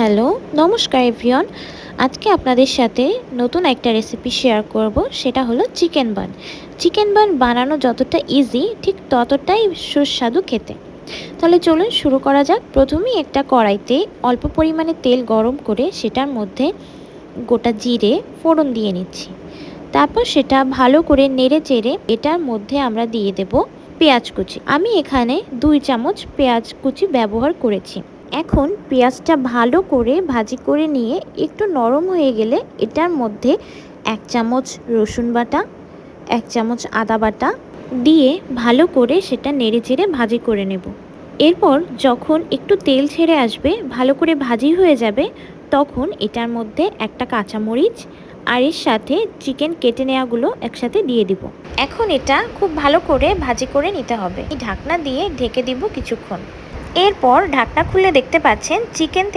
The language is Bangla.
হ্যালো, নমস্কার এভরিওয়ান। আজকে আপনাদের সাথে নতুন একটা রেসিপি শেয়ার করব, সেটা হলো চিকেন বান। চিকেন বান বানানো যতটা ইজি, ঠিক ততটাই সুস্বাদু খেতে। তাহলে চলুন শুরু করা যাক। প্রথমেই একটা কড়াইতে অল্প পরিমাণে তেল গরম করে সেটার মধ্যে গোটা জিরে ফোড়ন দিয়ে নিচ্ছি। তারপর সেটা ভালো করে নেড়ে চেড়ে এটার মধ্যে আমরা দিয়ে দেব পেঁয়াজ কুচি। আমি এখানে 2 চামচ পেঁয়াজ কুচি ব্যবহার করেছি। এখন পেঁয়াজটা ভালো করে ভাজি করে নিয়ে একটু নরম হয়ে গেলে এটার মধ্যে 1 চামচ রসুন বাটা, 1 চামচ আদা বাটা দিয়ে ভালো করে সেটা নেড়েচেড়ে ভাজি করে নেব। এরপর যখন একটু তেল ছেড়ে আসবে, ভালো করে ভাজি হয়ে যাবে, তখন এটার মধ্যে একটা কাঁচামরিচ আর এর সাথে চিকেন কেটে নেওয়াগুলো একসাথে দিয়ে দিব। এখন এটা খুব ভালো করে ভাজি করে নিতে হবে। ঢাকনা দিয়ে ঢেকে দিব কিছুক্ষণ। এরপর ঢাকনা খুলে দেখতে পাচ্ছেন চিকেন